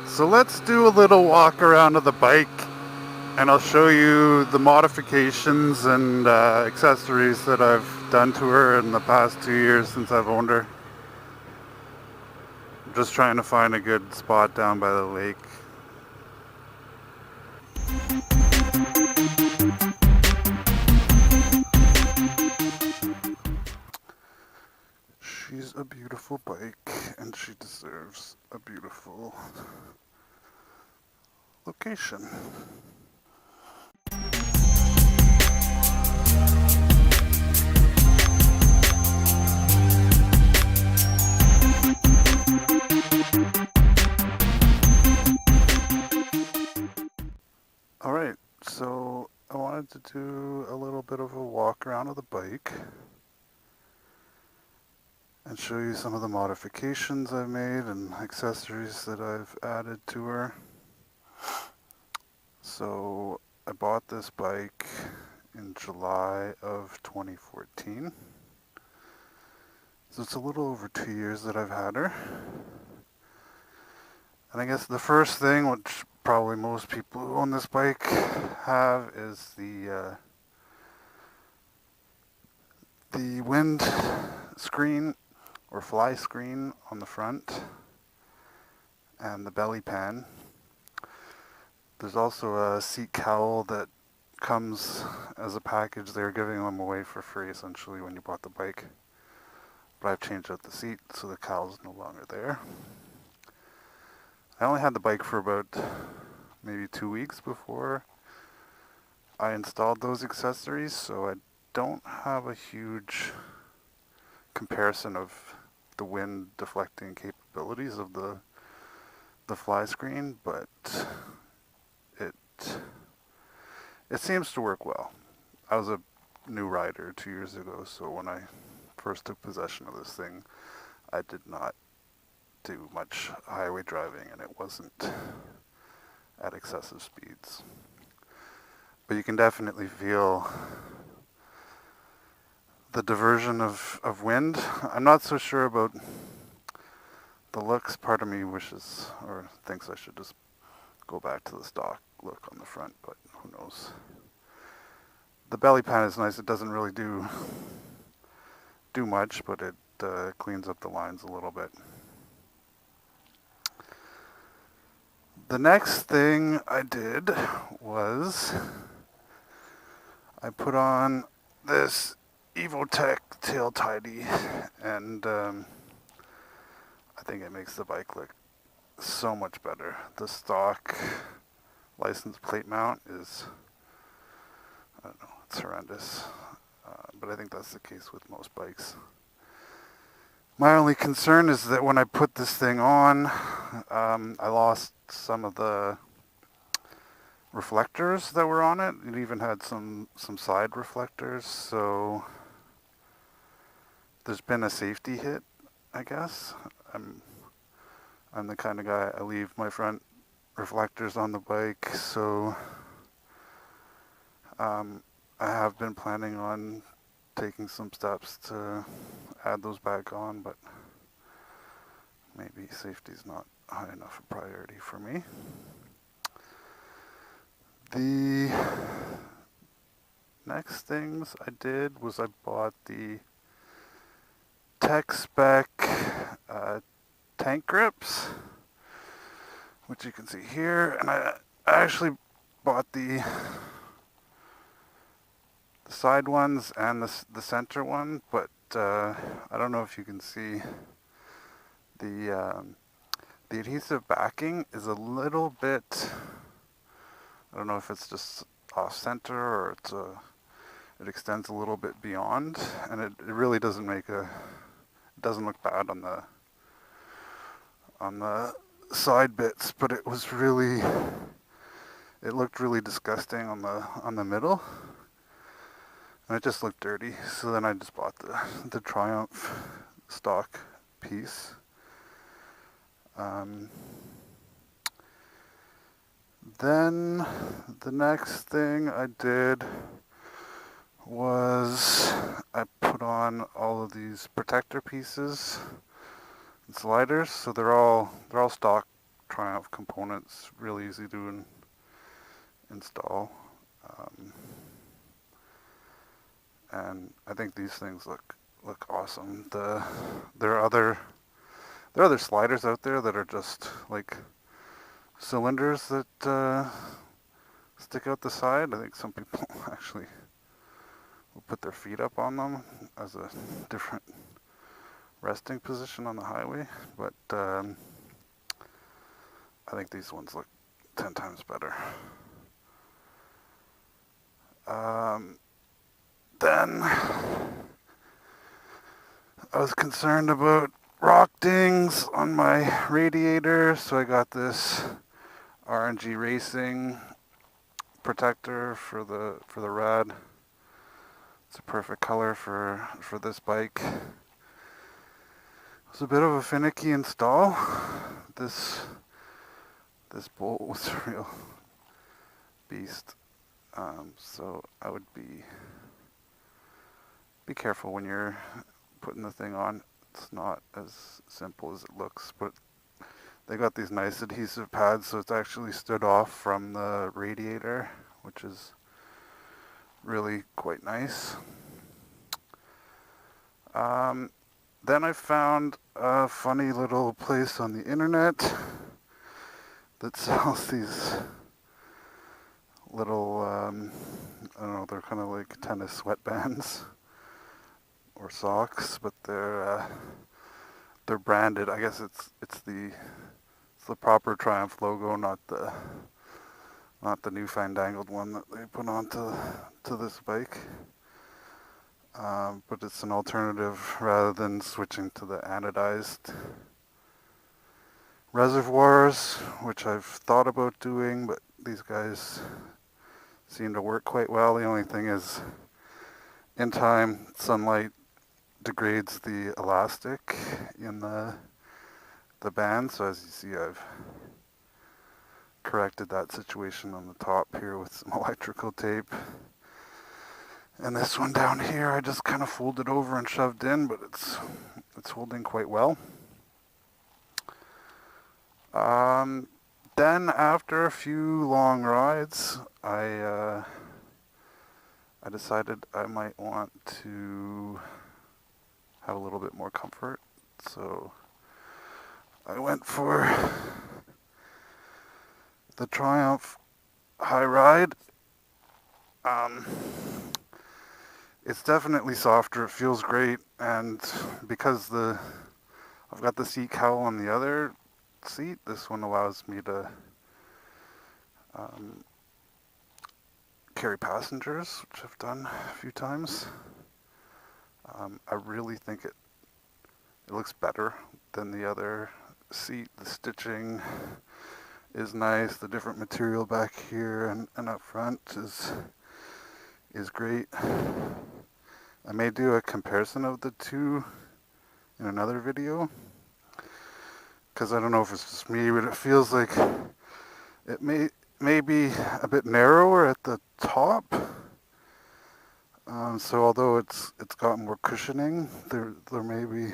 So let's do a little walk around of the bike, and I'll show you the modifications and accessories that I've done to her in the past 2 years since I've owned her. I'm just trying to find a good spot down by the lake. She's a beautiful bike, and she deserves a beautiful location. Alright, so I wanted to do a little bit of a walk around of the bike and show you some of the modifications I've made and accessories that I've added to her. So I bought this bike in July of 2014. So it's a little over 2 years that I've had her. And I guess the first thing, which probably most people who own this bike have, is the wind screen or fly screen on the front and the belly pan. There's also a seat cowl that comes as a package. They're giving them away for free essentially when you bought the bike. But I've changed out the seat so the cowl's no longer there. I only had the bike for about maybe 2 weeks before I installed those accessories, so I don't have a huge comparison of the wind deflecting capabilities of the fly screen, but it seems to work well. I was a new rider 2 years ago, so when I first took possession of this thing, I did not do much highway driving, and it wasn't at excessive speeds. But you can definitely feel the diversion of wind. I'm not so sure about the looks. Part of me wishes or thinks I should just go back to the stock look on the front, but who knows. The belly pan is nice. It doesn't really do much, but it cleans up the lines a little bit. The next thing I did was I put on this Evotech tail tidy, and I think it makes the bike look so much better. The stock license plate mount is, I don't know, it's horrendous, but I think that's the case with most bikes. My only concern is that when I put this thing on, I lost some of the reflectors that were on it. It even had some side reflectors, so there's been a safety hit, I guess. I'm the kind of guy, I leave my front reflectors on the bike, so I have been planning on taking some steps to add those back on, but maybe safety's not high enough a priority for me. The next things I did was I bought the Tech Spec tank grips, which you can see here, and I actually bought the side ones and the center one, but I don't know if you can see The adhesive backing is a little bit, I don't know if it's just off center or it extends a little bit beyond, and it really doesn't it doesn't look bad on the side bits, but it looked really disgusting on the middle, and it just looked dirty. So then I just bought the Triumph stock piece. Then the next thing I did was I put on all of these protector pieces and sliders. So they're all stock Triumph components, really easy to install. And I think these things look awesome. There are other sliders out there that are just like cylinders that stick out the side. I think some people actually will put their feet up on them as a different resting position on the highway, but I think these ones look 10 times better. Then I was concerned about rock dings on my radiator, so I got this RNG Racing protector for the Rad. It's a perfect color for this bike. It was a bit of a finicky install. This bolt was a real beast. So I would be careful when you're putting the thing on. It's not as simple as it looks, but they got these nice adhesive pads, so it's actually stood off from the radiator, which is really quite nice. Then I found a funny little place on the internet that sells these little, I don't know, they're kind of like tennis sweatbands or socks, but they're branded. I guess it's the proper Triumph logo, not the newfangled one that they put onto this bike. But it's an alternative rather than switching to the anodized reservoirs, which I've thought about doing, but these guys seem to work quite well. The only thing is, in time, sunlight degrades the elastic in the band, so as you see, I've corrected that situation on the top here with some electrical tape. And this one down here, I just kind of folded over and shoved in, but it's holding quite well. Then after a few long rides, I decided I might want to have a little bit more comfort. So I went for the Triumph High Ride. It's definitely softer, it feels great, and because I've got the seat cowl on the other seat, this one allows me to carry passengers, which I've done a few times. I really think it looks better than the other seat. The stitching is nice, the different material back here and up front is great. I may do a comparison of the two in another video, because I don't know if it's just me, but it feels like it may be a bit narrower at the top. So although it's got more cushioning, there may be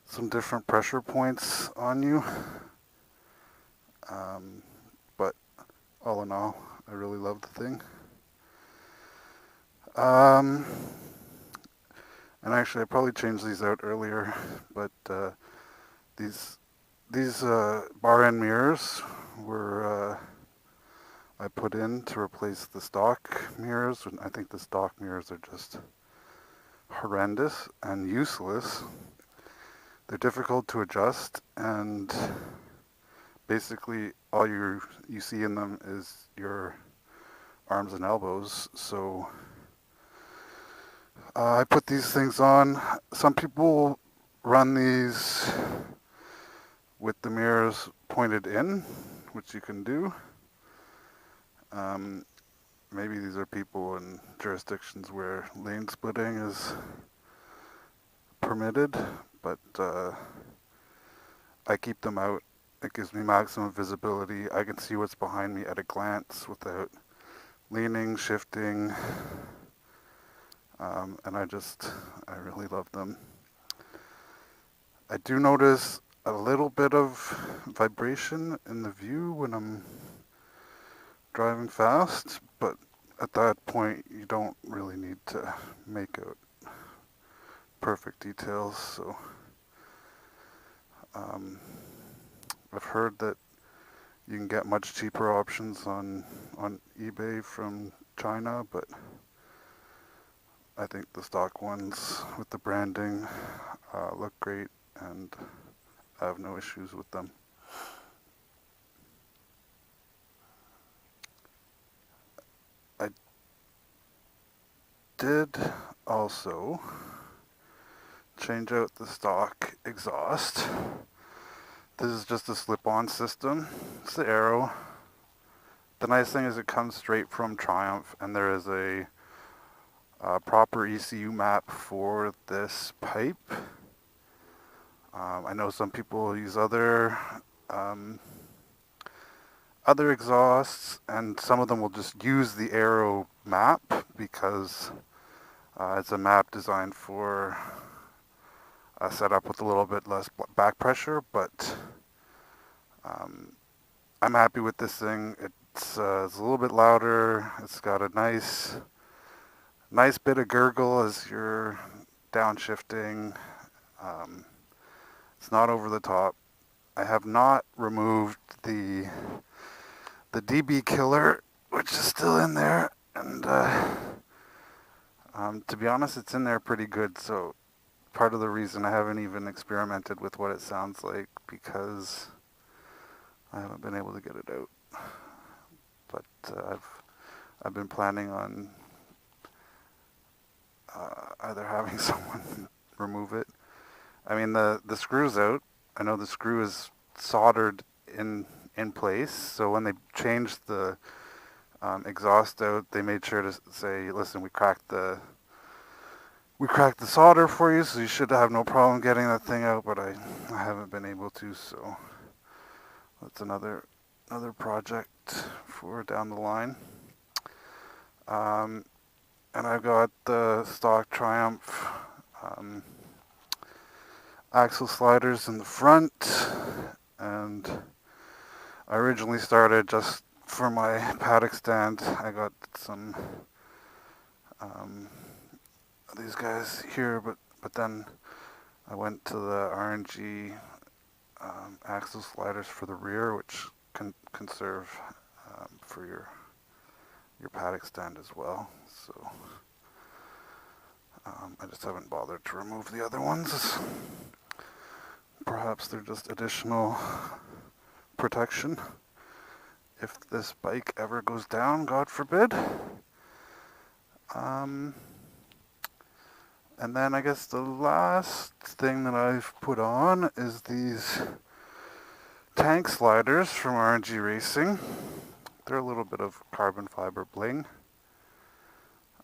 some different pressure points on you. But all in all, I really love the thing. And actually, I probably changed these out earlier, but these bar end mirrors were I put in to replace the stock mirrors, and I think the stock mirrors are just horrendous and useless. They're difficult to adjust, and basically all you see in them is your arms and elbows. So I put these things on. Some people run these with the mirrors pointed in, which you can do. Maybe these are people in jurisdictions where lane splitting is permitted, but I keep them out. It gives me maximum visibility. I can see what's behind me at a glance without leaning, shifting, and I really love them. I do notice a little bit of vibration in the view when I'm driving fast, but at that point you don't really need to make out perfect details. So I've heard that you can get much cheaper options on eBay from China, but I think the stock ones with the branding look great, and I have no issues with them. I did also change out the stock exhaust. This is just a slip-on system. It's the Arrow. The nice thing is it comes straight from Triumph, and there is a proper ECU map for this pipe. I know some people use other exhausts, and some of them will just use the Arrow map because it's a map designed for a setup with a little bit less back pressure, but I'm happy with this thing. It's a little bit louder. It's got a nice bit of gurgle as you're downshifting. It's not over the top. I have not removed the DB killer, which is still in there, and to be honest, it's in there pretty good. So part of the reason I haven't even experimented with what it sounds like, because I haven't been able to get it out. But I've been planning on either having someone remove it. I mean, the screw's out. I know the screw is soldered in place. So when they changed the exhaust out, they made sure to say, "Listen, we cracked the solder for you, so you should have no problem getting that thing out." But I haven't been able to, so that's another project for down the line. And I've got the stock Triumph axle sliders in the front, and I originally started just for my paddock stand. I got some these guys here, but then I went to the RNG axle sliders for the rear, which can serve for your paddock stand as well. So I just haven't bothered to remove the other ones. Perhaps they're just additional protection if this bike ever goes down, God forbid. And then I guess the last thing that I've put on is these tank sliders from RNG Racing. They're a little bit of carbon fiber bling.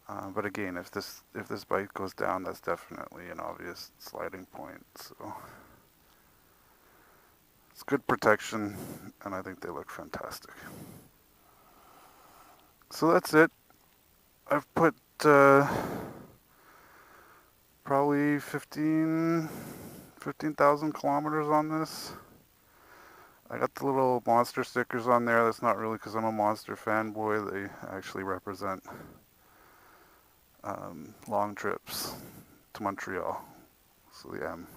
But again, if this bike goes down, that's definitely an obvious sliding point. So it's good protection, and I think they look fantastic. So that's it. I've put probably 15,000 kilometers on this. I got the little monster stickers on there. That's not really because I'm a monster fanboy. They actually represent long trips to Montreal. So the M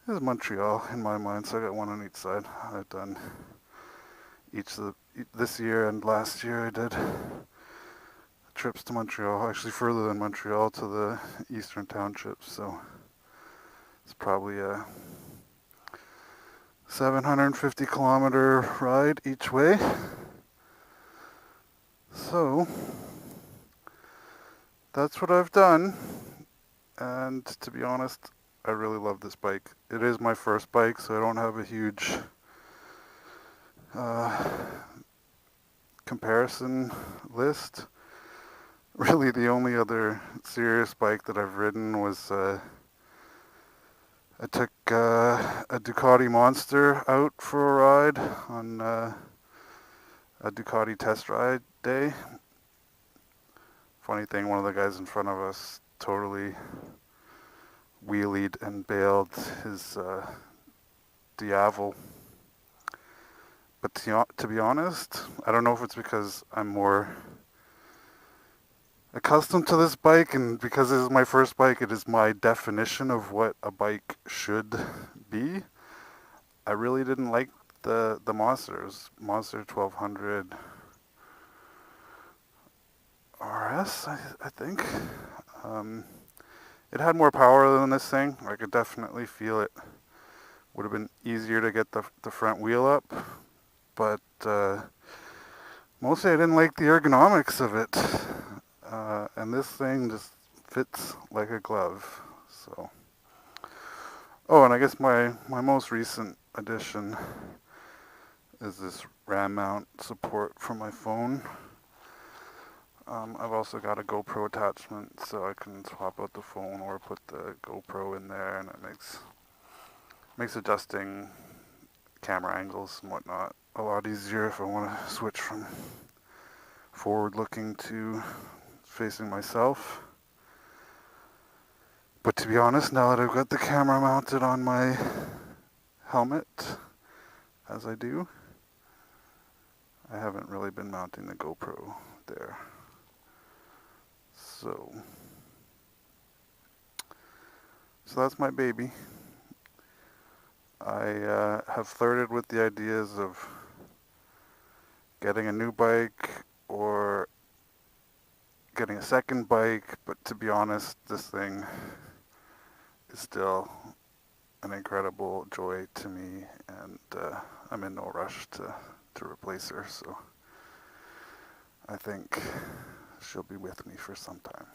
is Montreal in my mind, so I got one on each side. I've done this year and last year I did trips to Montreal, actually further than Montreal, to the eastern townships. So It's probably a 750 kilometer ride each way. So that's what I've done, and to be honest, I really love this bike. It is my first bike, so I don't have a huge comparison list. Really, the only other serious bike that I've ridden was I took a Ducati Monster out for a ride on a Ducati test ride day. Funny thing, one of the guys in front of us totally wheelied and bailed his Diavel. But to be honest, I don't know if it's because I'm more accustomed to this bike, and because this is my first bike, it is my definition of what a bike should be. I really didn't like the Monsters. Monster 1200 RS, I think. It had more power than this thing. I could definitely feel it. Would have been easier to get the front wheel up, but mostly I didn't like the ergonomics of it. And this thing just fits like a glove. So, oh, and I guess my most recent addition is this RAM mount support for my phone. I've also got a GoPro attachment, so I can swap out the phone or put the GoPro in there, and it makes adjusting camera angles and whatnot a lot easier if I want to switch from forward looking to facing myself. But to be honest, now that I've got the camera mounted on my helmet, as I do, I haven't really been mounting the GoPro there. So that's my baby. I have flirted with the ideas of getting a new bike or getting a second bike, but to be honest, this thing is still an incredible joy to me, and I'm in no rush to replace her, so I think she'll be with me for some time.